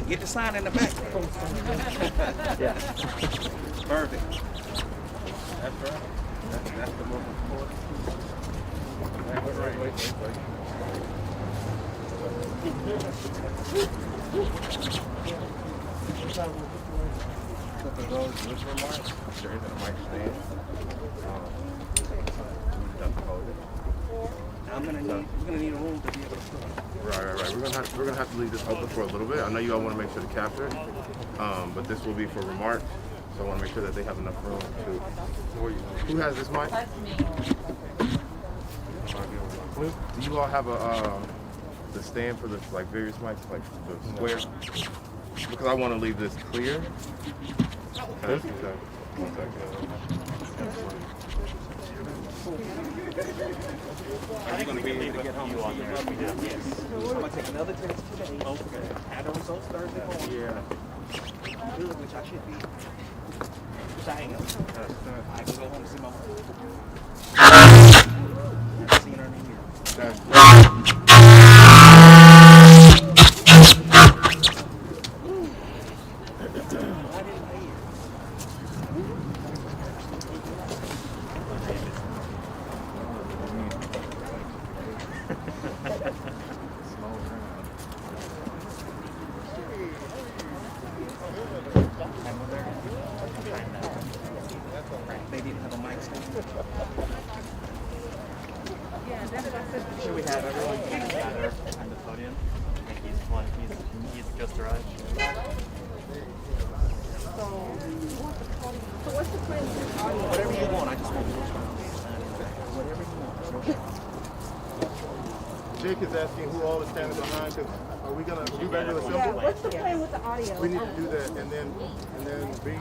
Get the sign in the back. Yeah. Perfect. That's right. That's the most important. Wait. For those with remarks, there isn't a mic stand. We're gonna need a room to be able to put. Right. We're gonna have to leave this open for a little bit. I know you all want to make sure to capture it, but this will be for remarks. So I want to make sure that they have enough room to. Who has this mic? Do you all have the stand for the various mics, like the square? Because I want to leave this clear. Okay. One second. Are you going to be able to get home? Yes. I'm going to take another test today. Okay. Had the results Thursday morning. Yeah. Good, which I should be. Which I ain't know. I can go home and see my mom. I haven't seen her in a year. That's They didn't have a mic stand. Should we have everyone gather behind the podium? I think he's just arrived. So what's the plan with this audio? Whatever you want, I just want whatever you want. Jake is asking who all is standing behind. Cause are we gonna do regular Yeah, symbol? what's the plan with the audio? We need to do that and then be.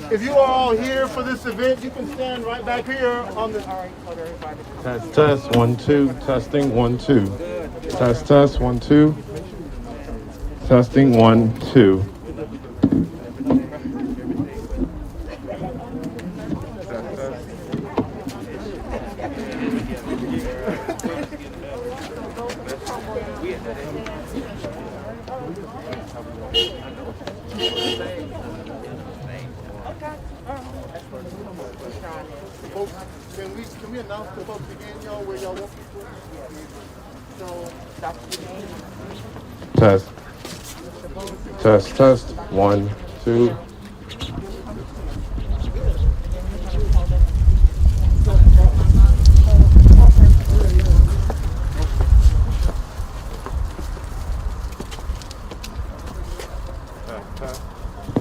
If you are all here for this event, you can stand right back here on the. Test 1 2 testing 1 2 test 1 2 testing 1 2. Folks, can we announce to folks again, y'all, where y'all want people? Test 1 2.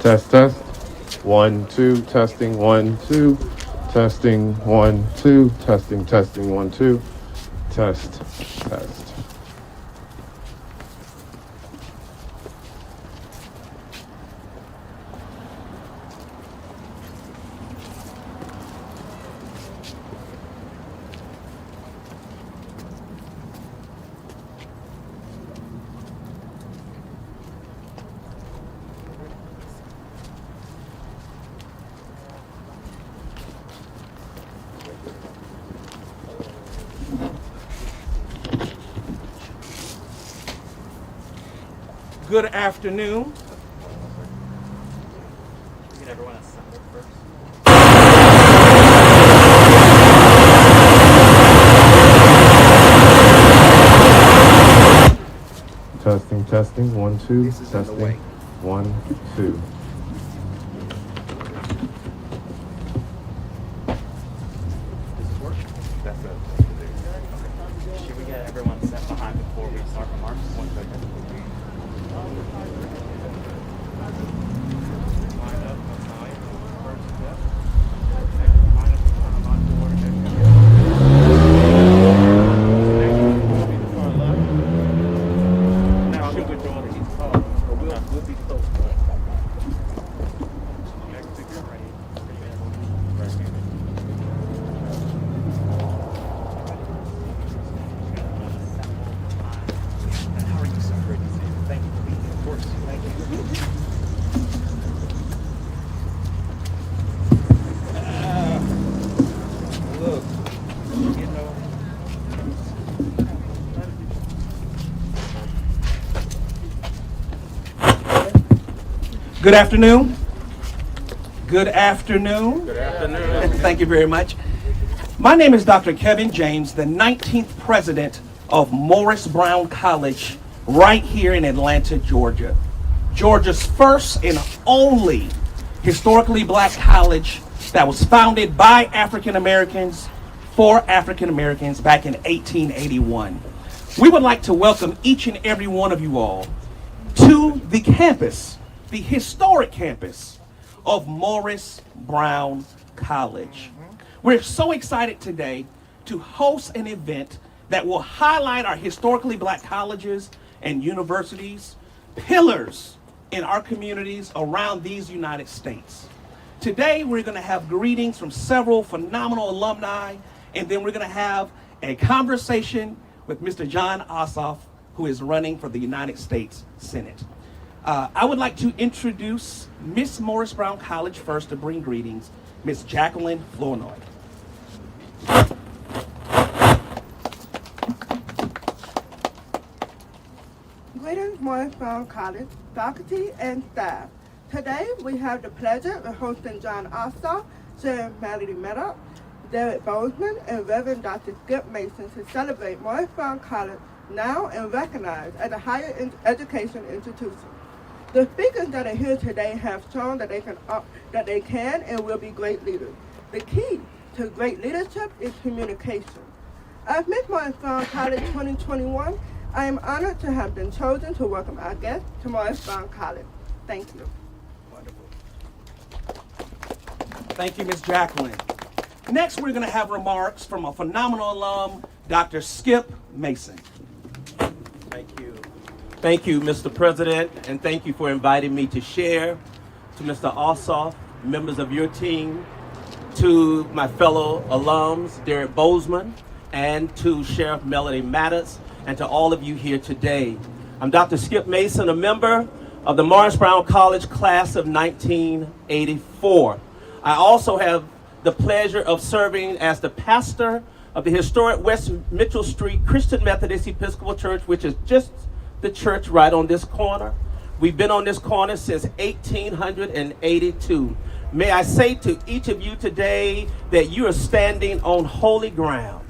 Test 1 2 testing 1 2 testing 1 2 testing 1 2 test. Good afternoon. Get everyone assembled first. Testing 1 2 testing 1 2. Should we get everyone set behind before we start remarks? One second. Line up, behind, first step. Line up, on board. Now, I think we're doing it. We'll be close. Good afternoon. Good afternoon. Good afternoon. Thank you very much. My name is Dr. Kevin James, the 19th president of Morris Brown College right here in Atlanta, Georgia. Georgia's first and only historically black college that was founded by African Americans for African Americans back in 1881. We would like to welcome each and every one of you all to the campus, the historic campus of Morris Brown College. We're so excited today to host an event that will highlight our historically black colleges and universities, pillars in our communities around these United States. Today, we're going to have greetings from several phenomenal alumni, and then we're going to have a conversation with Mr. Jon Ossoff, who is running for the United States Senate. I would like to introduce Miss Morris Brown College first to bring greetings, Miss Jacqueline Flournoy. Greetings, Morris Brown College, faculty, and staff. Today, we have the pleasure of hosting Jon Ossoff, Chair Melody Meadows, Derek Bozeman, and Reverend Dr. Skip Mason to celebrate Morris Brown College, now and recognized as a higher education institution. The speakers that are here today have shown that they can and will be great leaders. The key to great leadership is communication. As Miss Morris Brown College 2021, I am honored to have been chosen to welcome our guests to Morris Brown College. Thank you. Wonderful. Thank you, Ms. Jacqueline. Next, we're going to have remarks from a phenomenal alum, Dr. Skip Mason. Thank you. Thank you, Mr. President, and thank you for inviting me to share. To Mr. Ossoff, members of your team, to my fellow alums, Derek Bozeman, and to Sheriff Melody Mattis, and to all of you here today. I'm Dr. Skip Mason, a member of the Morris Brown College class of 1984. I also have the pleasure of serving as the pastor of the historic West Mitchell Street Christian Methodist Episcopal Church, which is just the church right on this corner. We've been on this corner since 1882. May I say to each of you today that you are standing on holy ground.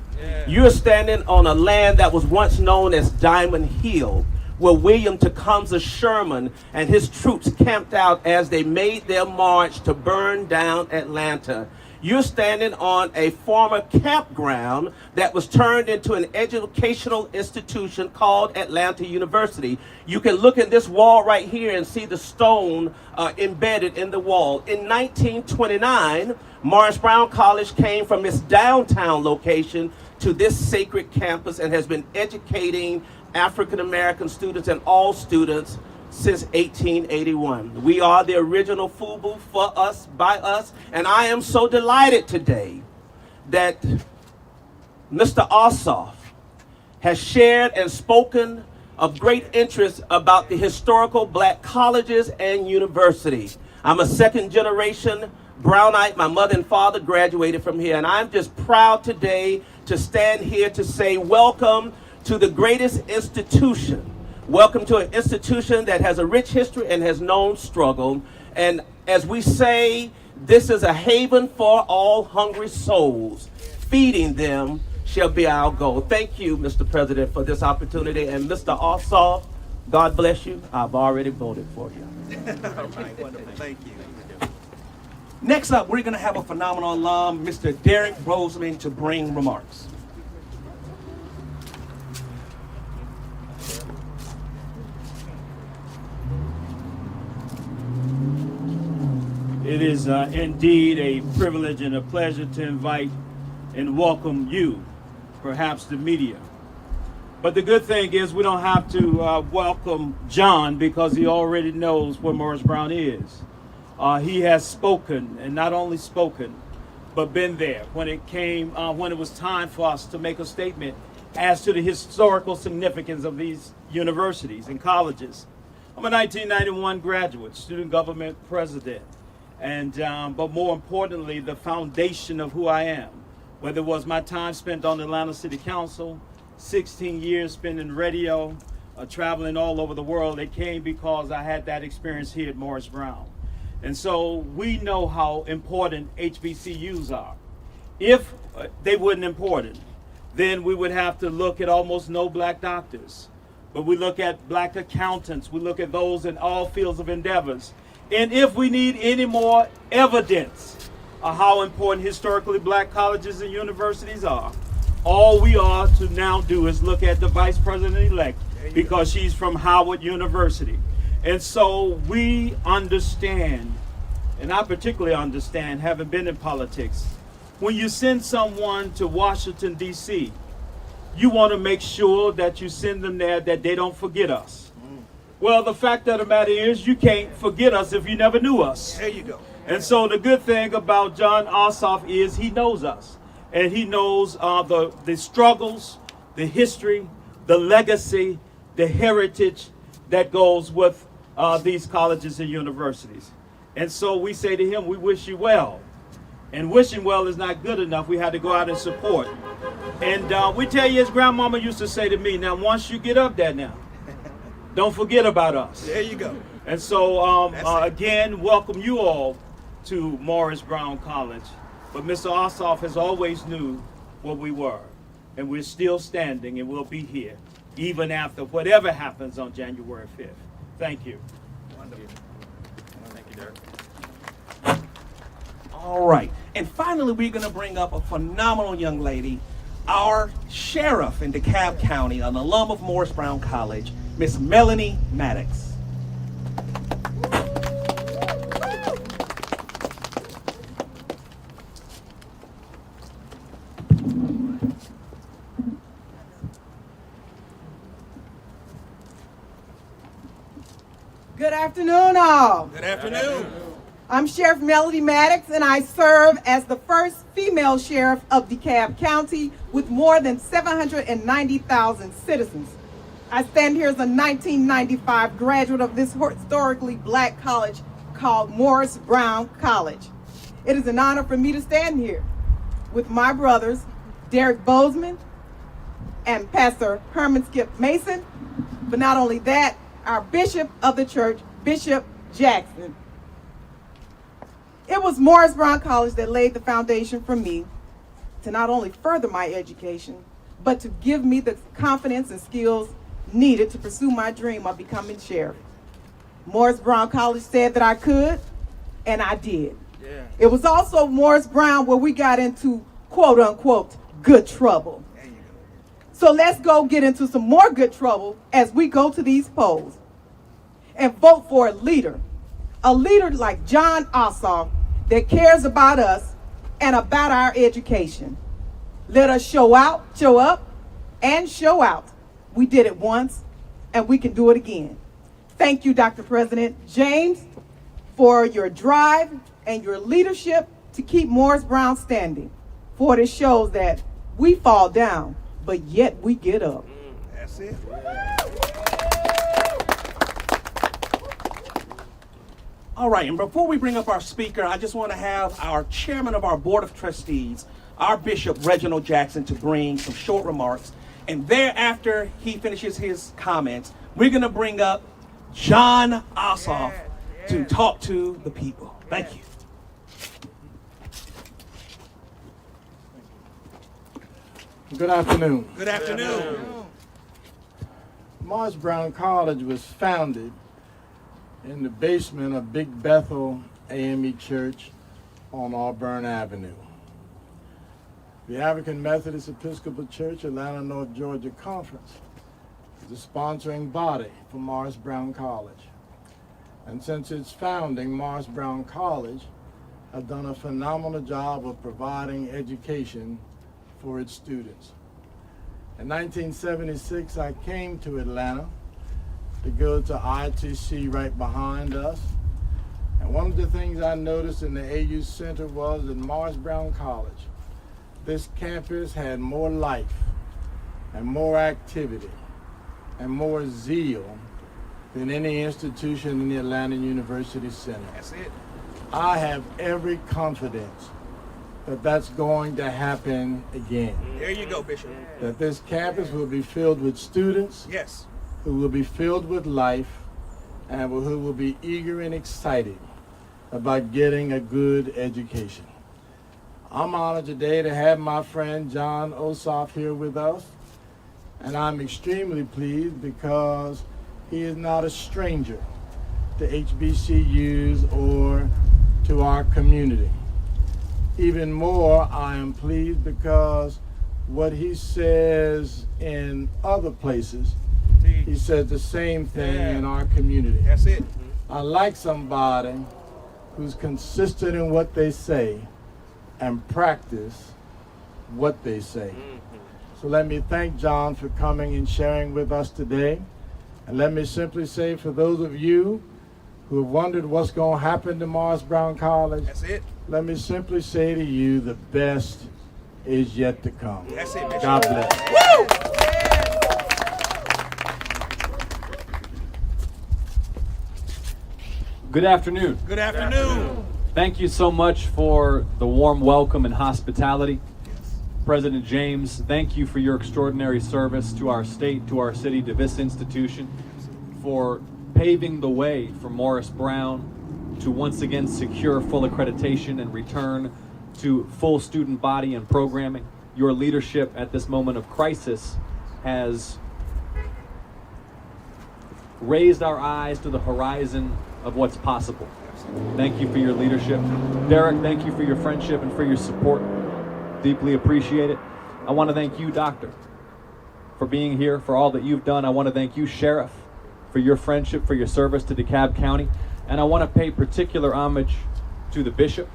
You're standing on a land that was once known as Diamond Hill, where William Tecumseh Sherman and his troops camped out as they made their march to burn down Atlanta. You're standing on a former campground that was turned into an educational institution called Atlanta University. You can look at this wall right here and see the stone embedded in the wall. In 1929, Morris Brown College came from its downtown location to this sacred campus and has been educating African American students and all students since 1881. We are the original FUBU, for us, by us, and I am so delighted today that Mr. Ossoff has shared and spoken of great interest about the historical black colleges and universities. I'm a second generation Brownite. My mother and father graduated from here, and I'm just proud today to stand here to say welcome to the greatest institution. Welcome to an institution that has a rich history and has known struggle. And as we say, this is a haven for all hungry souls. Feeding them shall be our goal. Thank you, Mr. President, for this opportunity. And Mr. Ossoff, God bless you. I've already voted for you. All right, wonderful. Thank you. Next up, we're going to have a phenomenal alum, Mr. Derek Bozeman, to bring remarks. It is indeed a privilege and a pleasure to invite and welcome you, perhaps the media. But the good thing is we don't have to welcome John because he already knows what Morris Brown is. He has spoken, and not only spoken, but been there when it came, when it was time for us to make a statement as to the historical significance of these universities and colleges. I'm a 1991 graduate, student government president. And but more importantly, the foundation of who I am, whether it was my time spent on the Atlanta City Council, 16 years spent in radio, traveling all over the world, it came because I had that experience here at Morris Brown. And so we know how important HBCUs are. If they weren't important, then we would have to look at almost no black doctors. But we look at black accountants, we look at those in all fields of endeavors. And if we need any more evidence of how important historically black colleges and universities are, all we are to now do is look at the vice president-elect, because she's from Howard University. And so we understand, and I particularly understand, having been in politics, when you send someone to Washington, D.C., you want to make sure that you send them there that they don't forget us. Well, the fact of the matter is, you can't forget us if you never knew us. There you go. And so the good thing about Jon Ossoff is he knows us. And he knows the struggles, the history, the legacy, the heritage that goes with these colleges and universities. And so we say to him, we wish you well. And wishing well is not good enough. We had to go out and support. And we tell you, his grandmama used to say to me, now once you get up there now, don't forget about us. There you go. And so again, welcome you all to Morris Brown College. But Mr. Ossoff has always knew what we were. And we're still standing, and we'll be here even after whatever happens on January 5th. Thank you. Wonderful. Thank you, Derek. All right. And finally, we're going to bring up a phenomenal young lady, our sheriff in DeKalb County, an alum of Morris Brown College, Miss Melanie Maddox. Good afternoon, all. Good afternoon. I'm Sheriff Melody Maddox, and I serve as the first female sheriff of DeKalb County with more than 790,000 citizens. I stand here as a 1995 graduate of this historically black college called Morris Brown College. It is an honor for me to stand here with my brothers, Derek Bozeman and Pastor Herman Skip Mason, but not only that, our bishop of the church, Bishop Jackson. It was Morris Brown College that laid the foundation for me to not only further my education, but to give me the confidence and skills needed to pursue my dream of becoming sheriff. Morris Brown College said that I could, and I did. Yeah. It was also Morris Brown where we got into quote unquote good trouble. There you go. So let's go get into some more good trouble as we go to these polls and vote for a leader like Jon Ossoff that cares about us and about our education. Let us show up, and show out. We did it once, and we can do it again. Thank you, Dr. President James, for your drive and your leadership to keep Morris Brown standing. For it shows that we fall down, but yet we get up. That's it. All right, and before we bring up our speaker, I just want to have our chairman of our Board of Trustees, our Bishop Reginald Jackson, to bring some short remarks. And thereafter he finishes his comments, we're going to bring up Jon Ossoff to talk to the people. Thank you. Good afternoon. Good afternoon. Morris Brown College was founded in the basement of Big Bethel AME Church on Auburn Avenue. The African Methodist Episcopal Church, Atlanta, North Georgia Conference is the sponsoring body for Morris Brown College. And since its founding, Morris Brown College has done a phenomenal job of providing education for its students. In 1976, I came to Atlanta to go to ITC right behind us. And one of the things I noticed in the AU Center was in Morris Brown College, this campus had more life and more activity and more zeal than any institution in the Atlanta University Center. That's it. I have every confidence that that's going to happen again. There you go, Bishop. That this campus will be filled with students Yes. who will be filled with life and who will be eager and excited about getting a good education. I'm honored today to have my friend Jon Ossoff here with us, and I'm extremely pleased because he is not a stranger to HBCUs or to our community. Even more, I am pleased because what he says in other places, he says the same thing in our community. That's it. I like somebody who's consistent in what they say and practice what they say. So let me thank Jon for coming and sharing with us today. And let me simply say, for those of you who have wondered what's going to happen to Morris Brown College, That's it. let me simply say to you, the best is yet to come. That's it, Bishop. God bless. Good afternoon. Good afternoon. Thank you so much for the warm welcome and hospitality. President James, thank you for your extraordinary service to our state, to our city, to this institution, for paving the way for Morris Brown to once again secure full accreditation and return to full student body and programming. Your leadership at this moment of crisis has raised our eyes to the horizon of what's possible. Thank you for your leadership. Derek, thank you for your friendship and for your support. Deeply appreciate it. I want to thank you, Doctor, for being here, for all that you've done. I want to thank you, Sheriff, for your friendship, for your service to DeKalb County. And I want to pay particular homage to the Bishop.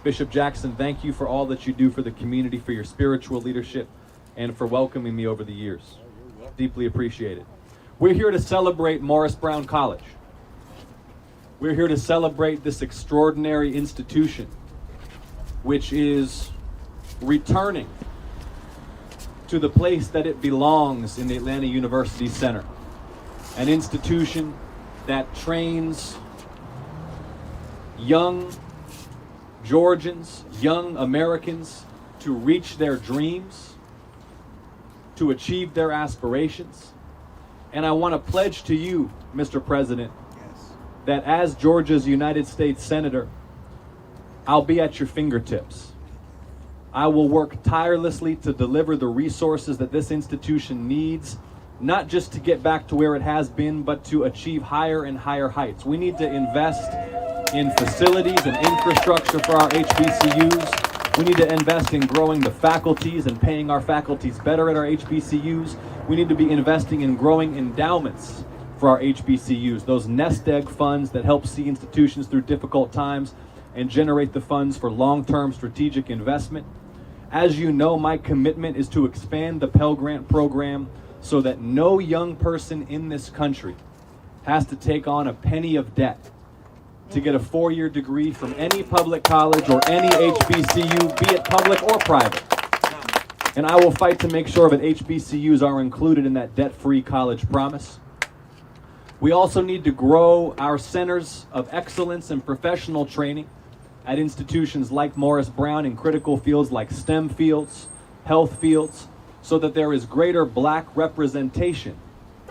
Bishop Jackson, thank you for all that you do for the community, for your spiritual leadership, and for welcoming me over the years. Deeply appreciate it. We're here to celebrate Morris Brown College. We're here to celebrate this extraordinary institution, which is returning to the place that it belongs in the Atlanta University Center. An institution that trains young Georgians, young Americans to reach their dreams, to achieve their aspirations. And I want to pledge to you, Mr. President, that as Georgia's United States Senator, I'll be at your fingertips. I will work tirelessly to deliver the resources that this institution needs, not just to get back to where it has been, but to achieve higher and higher heights. We need to invest in facilities and infrastructure for our HBCUs. We need to invest in growing the faculties and paying our faculties better at our HBCUs. We need to be investing in growing endowments for our HBCUs, those nest egg funds that help see institutions through difficult times and generate the funds for long-term strategic investment. As you know, my commitment is to expand the Pell Grant program so that no young person in this country has to take on a penny of debt to get a 4-year degree from any public college or any HBCU, be it public or private. And I will fight to make sure that HBCUs are included in that debt-free college promise. We also need to grow our centers of excellence and professional training at institutions like Morris Brown in critical fields like STEM fields, health fields, so that there is greater black representation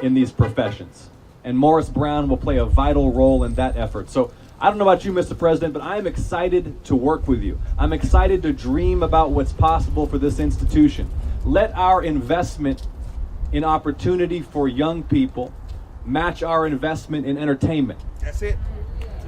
in these professions. And Morris Brown will play a vital role in that effort. So I don't know about you, Mr. President, but I am excited to work with you. I'm excited to dream about what's possible for this institution. Let our investment in opportunity for young people match our investment in entertainment. That's it.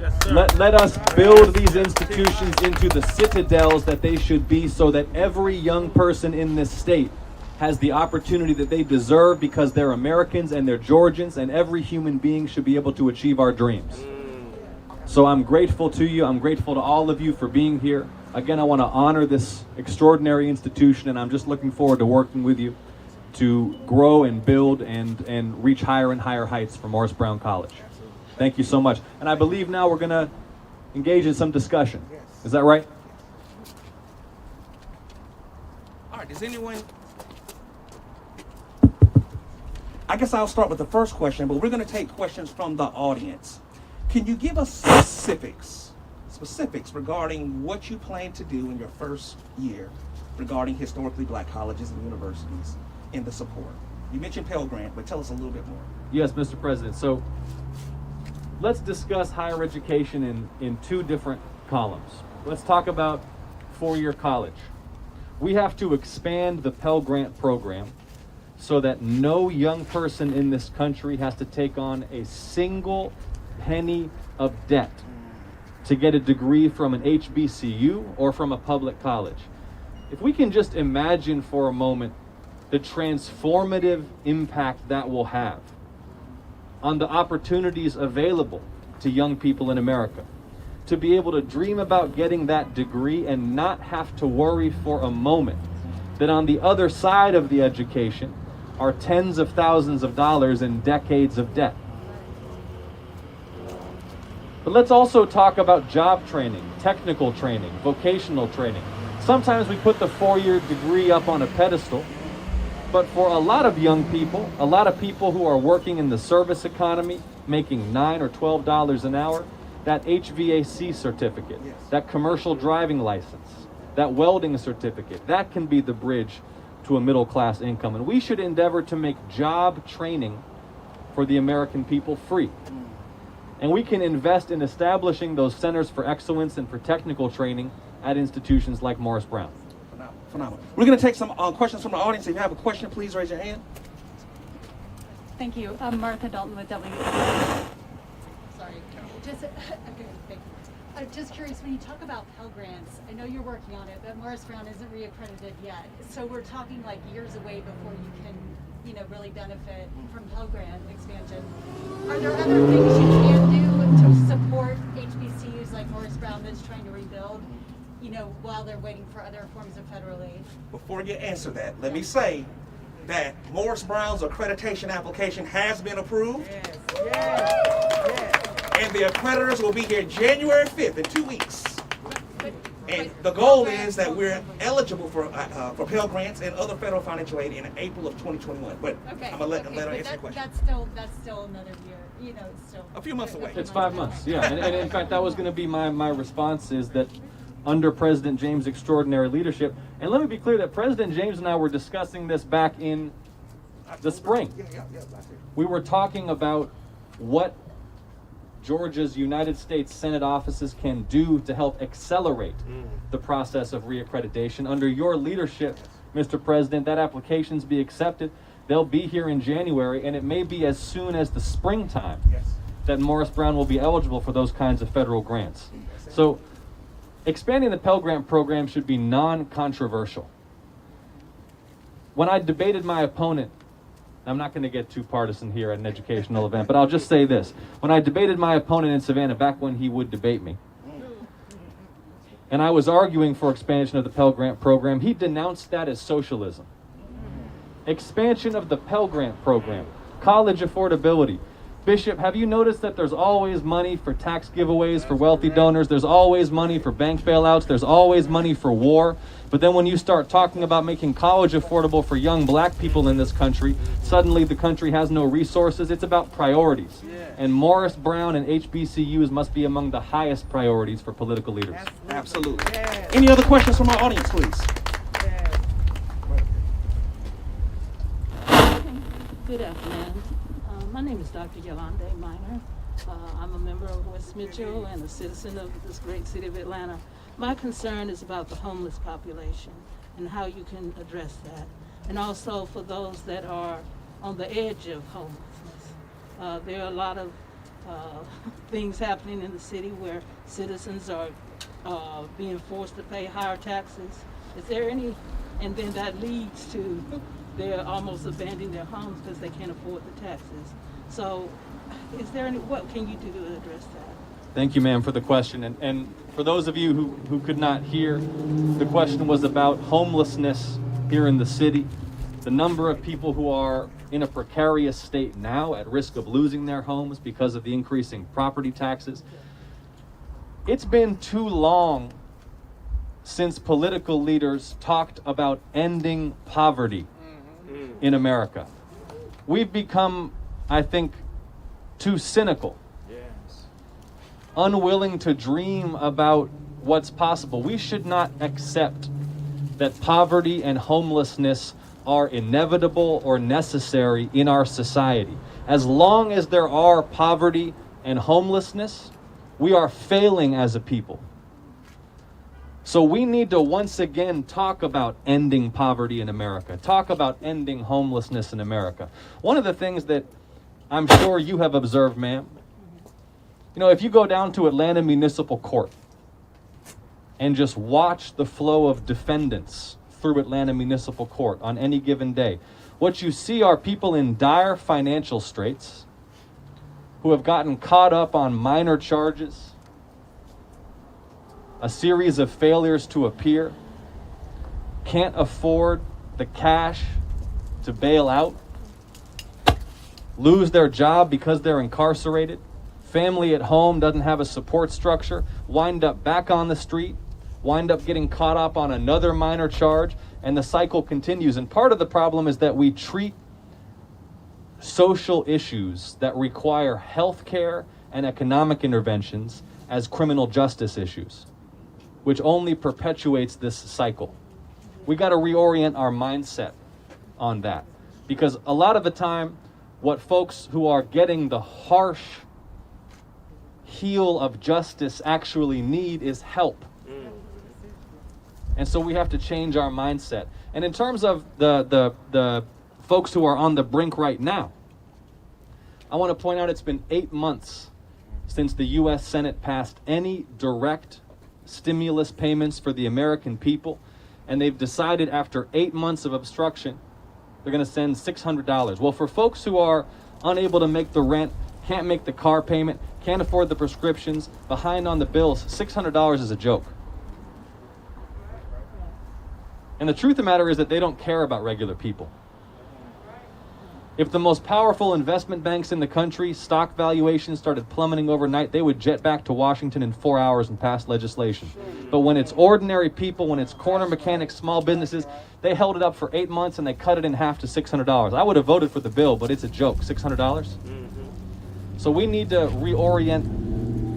Yes, sir. Let us build these institutions into the citadels that they should be, so that every young person in this state has the opportunity that they deserve because they're Americans and they're Georgians, and every human being should be able to achieve our dreams. So I'm grateful to you. I'm grateful to all of you for being here. Again, I want to honor this extraordinary institution, and I'm just looking forward to working with you to grow and build and reach higher and higher heights for Morris Brown College. Thank you so much. And I believe now we're going to engage in some discussion. Is that right? All right, does anyone... I guess I'll start with the first question, but we're going to take questions from the audience. Can you give us specifics regarding what you plan to do in your first year regarding historically black colleges and universities and the support? You mentioned Pell Grant, but tell us a little bit more. Yes, Mr. President. So let's discuss higher education in two different columns. Let's talk about four-year college. We have to expand the Pell Grant program so that no young person in this country has to take on a single penny of debt to get a degree from an HBCU or from a public college. If we can just imagine for a moment the transformative impact that will have on the opportunities available to young people in America, to be able to dream about getting that degree and not have to worry for a moment that on the other side of the education are tens of thousands of dollars and decades of debt. But let's also talk about job training, technical training, vocational training. Sometimes we put the four-year degree up on a pedestal, but for a lot of young people, a lot of people who are working in the service economy, making $9 or $12 an hour, that HVAC certificate, that commercial driving license, that welding certificate, that can be the bridge to a middle-class income. And we should endeavor to make job training for the American people free. And we can invest in establishing those centers for excellence and for technical training at institutions like Morris Brown. Phenomenal. We're going to take some questions from the audience. If you have a question, please raise your hand. Thank you. I'm Martha Dalton with W. Sorry. Just, okay, thank you. I'm just curious, when you talk about Pell Grants, I know you're working on it, but Morris Brown isn't re-accredited yet. So we're talking like years away before you can, really benefit from Pell Grant expansion. Are there other things you can do to support HBCUs like Morris Brown that's trying to rebuild, while they're waiting for other forms of federal aid? Before you answer that, let me say that Morris Brown's accreditation application has been approved. Yes. And the accreditors will be here January 5th in 2 weeks. And the goal is that we're eligible for Pell Grants and other federal financial aid in April of 2021. But I'm gonna let her answer the question. That's still another year. It's still a few months away. It's 5 months, yeah. And in fact, that was going to be my response, is that under President James' extraordinary leadership, and let me be clear that President James and I were discussing this back in the spring. We were talking about what Georgia's United States Senate offices can do to help accelerate the process of reaccreditation. Under your leadership, Mr. President, that applications be accepted. They'll be here in January, and it may be as soon as the springtime that Morris Brown will be eligible for those kinds of federal grants. So expanding the Pell Grant program should be non-controversial. When I debated my opponent, I'm not going to get too partisan here at an educational event, but I'll just say this. When I debated my opponent in Savannah, back when he would debate me, and I was arguing for expansion of the Pell Grant program, he denounced that as socialism. Expansion of the Pell Grant program, college affordability. Bishop, have you noticed that there's always money for tax giveaways for wealthy donors? There's always money for bank bailouts. There's always money for war. But then when you start talking about making college affordable for young black people in this country, suddenly the country has no resources. It's about priorities. And Morris Brown and HBCUs must be among the highest priorities for political leaders. Absolutely. Any other questions from our audience, please? Good afternoon. My name is Dr. Yolanda Minor. I'm a member of West Mitchell and a citizen of this great city of Atlanta. My concern is about the homeless population and how you can address that. And also for those that are on the edge of homelessness. There are a lot of things happening in the city where citizens are being forced to pay higher taxes. Is there any, and then that leads to they're almost abandoning their homes because they can't afford the taxes. So is there any, what can you do to address that? Thank you, ma'am, for the question. And for those of you who could not hear, the question was about homelessness here in the city. The number of people who are in a precarious state now at risk of losing their homes because of the increasing property taxes. It's been too long since political leaders talked about ending poverty in America. We've become, I think, too cynical, unwilling to dream about what's possible. We should not accept that poverty and homelessness are inevitable or necessary in our society. As long as there are poverty and homelessness, we are failing as a people. So we need to once again talk about ending poverty in America, talk about ending homelessness in America. One of the things that I'm sure you have observed, ma'am, you know, if you go down to Atlanta Municipal Court and just watch the flow of defendants through Atlanta Municipal Court on any given day, what you see are people in dire financial straits who have gotten caught up on minor charges, a series of failures to appear, can't afford the cash to bail out, lose their job because they're incarcerated, family at home doesn't have a support structure, wind up back on the street, wind up getting caught up on another minor charge, and the cycle continues. And part of the problem is that we treat social issues that require health care and economic interventions as criminal justice issues, which only perpetuates this cycle. We got to reorient our mindset on that, because a lot of the time, what folks who are getting the harsh heel of justice actually need is help. And so we have to change our mindset. And in terms of the folks who are on the brink right now, I want to point out it's been 8 months since the U.S. Senate passed any direct stimulus payments for the American people, and they've decided after 8 months of obstruction, they're going to send $600. Well, for folks who are unable to make the rent, can't make the car payment, can't afford the prescriptions, behind on the bills, $600 is a joke. And the truth of the matter is that they don't care about regular people. If the most powerful investment banks in the country, stock valuations started plummeting overnight, they would jet back to Washington in 4 hours and pass legislation. But when it's ordinary people, when it's corner mechanics, small businesses, they held it up for 8 months and they cut it in half to $600. I would have voted for the bill, but it's a joke. $600? So we need to reorient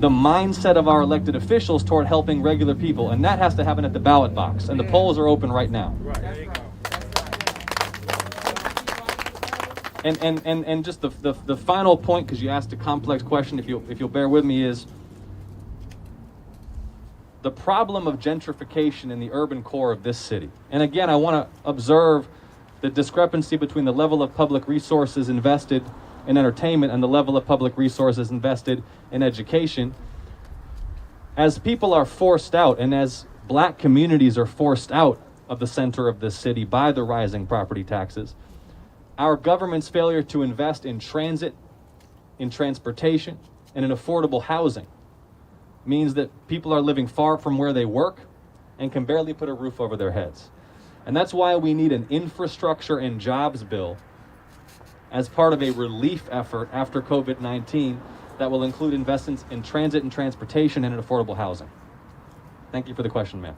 the mindset of our elected officials toward helping regular people, and that has to happen at the ballot box, and the polls are open right now. And just the final point, because you asked a complex question, if you'll bear with me, is the problem of gentrification in the urban core of this city. And again, I want to observe the discrepancy between the level of public resources invested in entertainment and the level of public resources invested in education. As people are forced out, and as black communities are forced out of the center of this city by the rising property taxes, our government's failure to invest in transit, in transportation, and in affordable housing means that people are living far from where they work and can barely put a roof over their heads. And that's why we need an infrastructure and jobs bill as part of a relief effort after COVID-19 that will include investments in transit and transportation and in affordable housing. Thank you for the question, ma'am.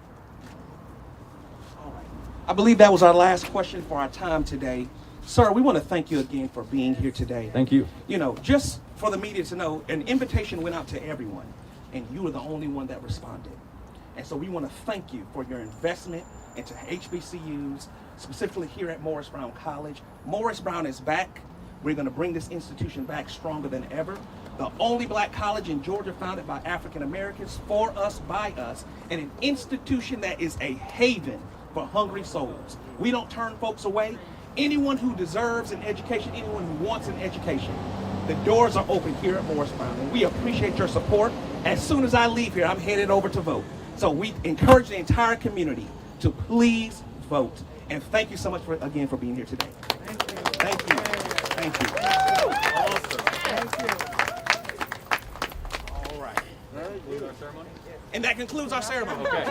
I believe that was our last question for our time today. Sir, we want to thank you again for being here today. Thank you. You know, just for the media to know, an invitation went out to everyone, and you were the only one that responded. And so we want to thank you for your investment into HBCUs, specifically here at Morris Brown College. Morris Brown is back. We're going to bring this institution back stronger than ever. The only black college in Georgia founded by African Americans, for us, by us, and an institution that is a haven for hungry souls. We don't turn folks away. Anyone who deserves an education, anyone who wants an education, the doors are open here at Morris Brown, and we appreciate your support. As soon as I leave here, I'm headed over to vote. So we encourage the entire community to please vote. And thank you so much again for being here today. Thank you. Thank you. Awesome. Thank you. All right. And that concludes our ceremony. Okay.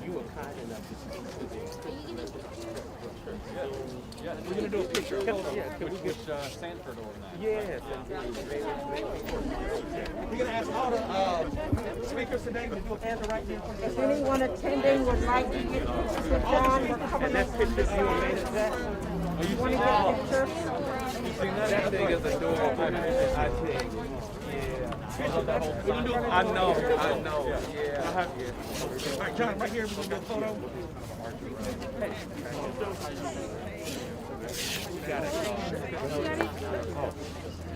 You were kind enough to speak to them. Yeah, We're gonna do a picture. Yeah, can we get Sanford organized? Yes. We're going to ask all the speakers today to do a hand right here. If anyone attending would like to get pictures with John, we're coming up. That's pictures you made of that. You want to get pictures? That thing is adorable. I tell you. Yeah. I know. Yeah. All right, John, right here, we're going to do a photo.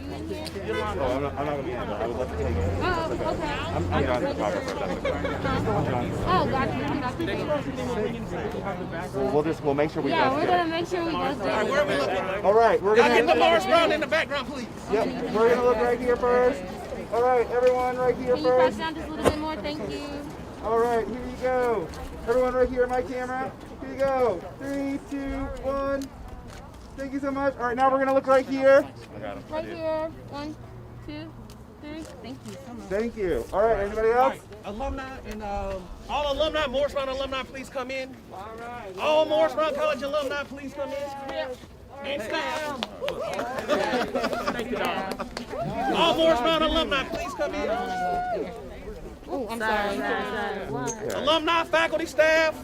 I'm not going to be in there. I would love to take it. Oh, okay. I'm John photographer. Oh, gotcha. We'll make sure we Yeah, we're gonna make sure we go straight. Where are we looking? All right, we're Y'all gonna. get the Morris Brown in the background, please. Yep, we're gonna look right here first. All right, everyone, right here Can you press first. down just a little bit more? Thank you. All right, here you go. Everyone, right here, my camera. Here you go. 3, 2, 1. Thank you so much. All right, now we're gonna look right here. Right here. 1, 2, 3. Thank you so much. Thank you. All right, anybody else? Alumni and all alumni, Morris Brown alumni, please come in. All Morris Brown College alumni, please come in. And staff. Thank you, Don. All Morris Brown alumni, please come in. Oh, I'm sorry. Alumni, faculty, staff.